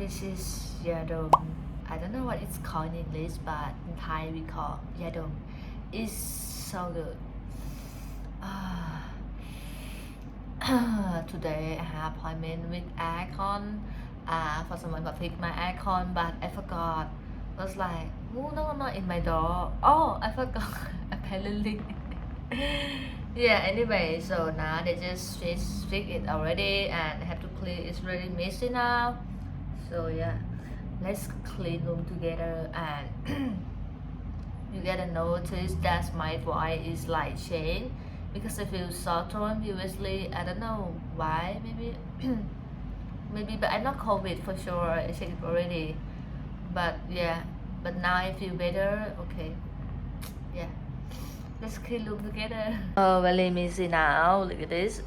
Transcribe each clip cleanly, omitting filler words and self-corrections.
This is yadong. I don't know what it's called in English, but in Thai we call yadong. It's so good. Today I have appointment with aircon for someone to fix my aircon, but I forgot. Was like, oh no, not in my door. Oh, I forgot. Apparently. Yeah, anyway, so now they just fix it already and I have to clean. It's really messy now. So yeah, let's clean room together and you gotta notice that my voice is like change because I feel soft tone previously. I don't know why, maybe maybe, but I'm not COVID for sure. I checked it already. But yeah, but now I feel better. Okay, yeah, let's clean room together. Oh, very messy now. Look at this.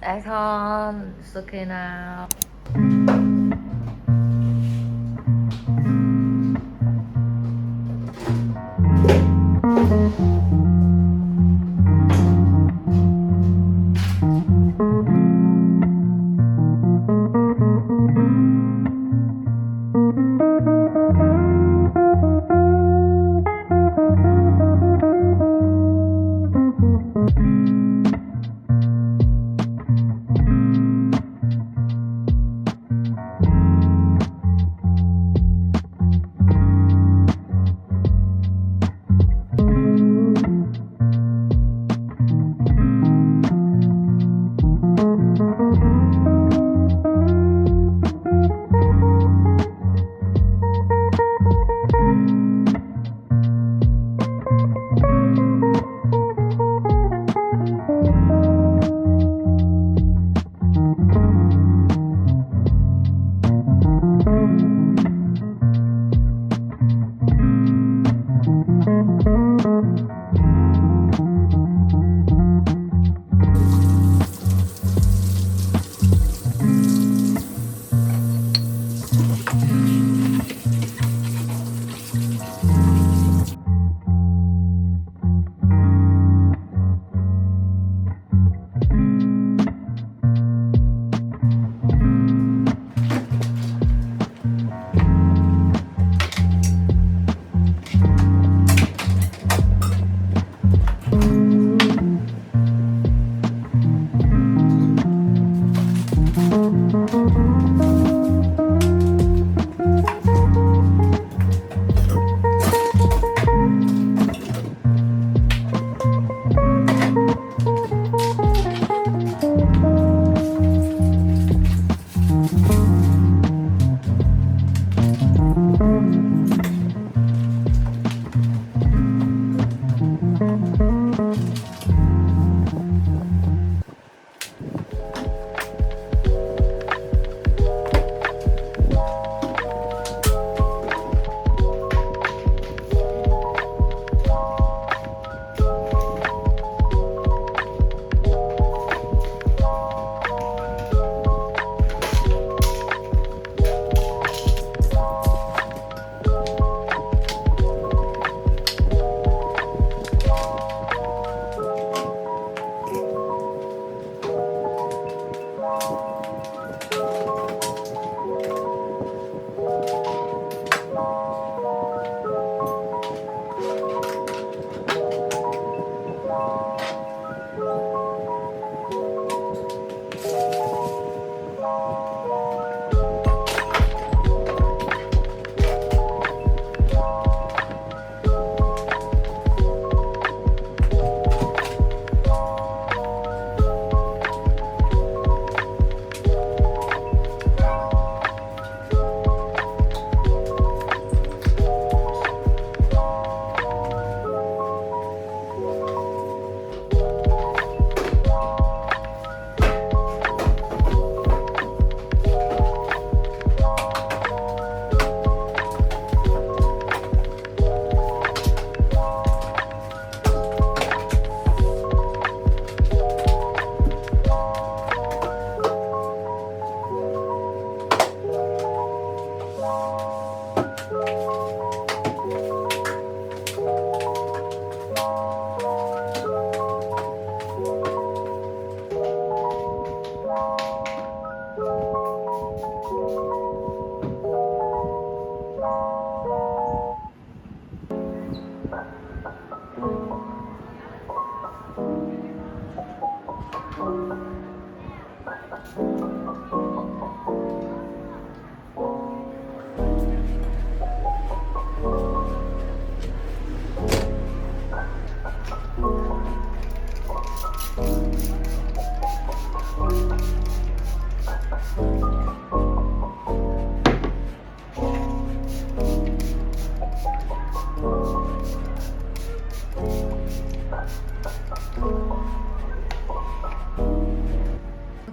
Aircon, it's okay now.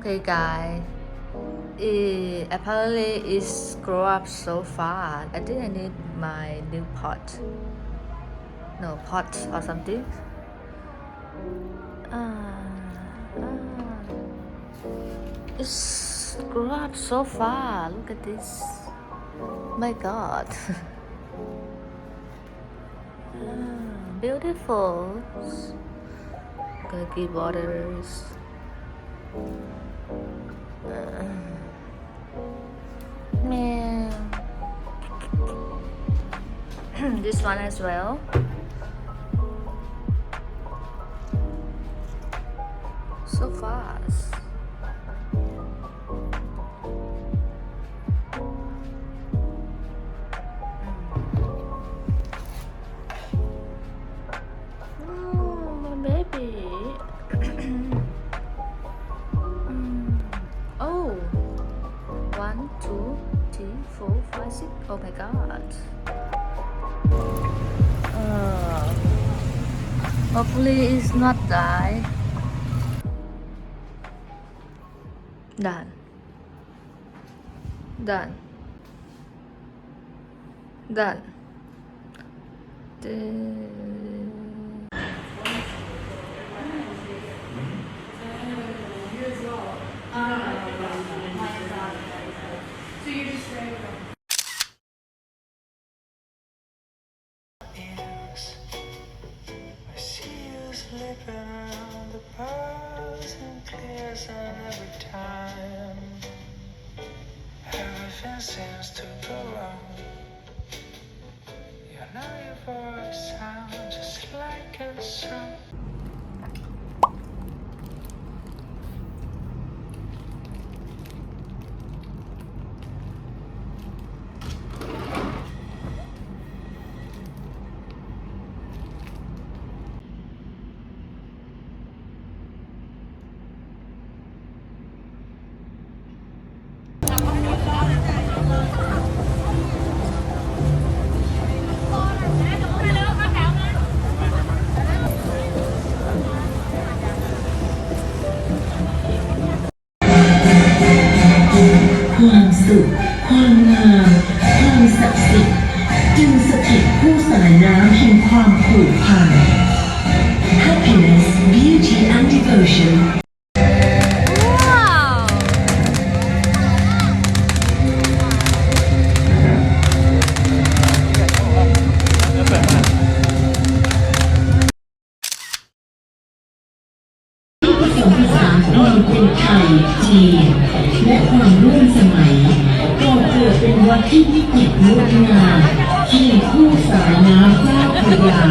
Okay, guys. Apparently it's grow up so fast. I think I need my new pot. No, pot or something. It's grow up so far. Look at this. My God. Beautiful. Gonna give waters. Man. This one as well. So fast. Oh, my baby. Oh, 1, 2, 3, 4, 5, 6. Oh my God. Hopefully it's not die. Done. Done. Done. Slipping around the bars and clears, and every time everything seems to go wrong. You know your voice sounds just like a song. ความสุขความงามความศักดิ์สิทธิ์จึงสถิตคู่สายน้ำแห่งความผูกพัน Happiness, beauty and devotion Wow. ผสมผสานความเป็นไทยจีนและความร่วมสมัยก่อเกิดเป็นวัดที่วิจิตรงดงามที่คู่สายน้ำเจ้าพระยา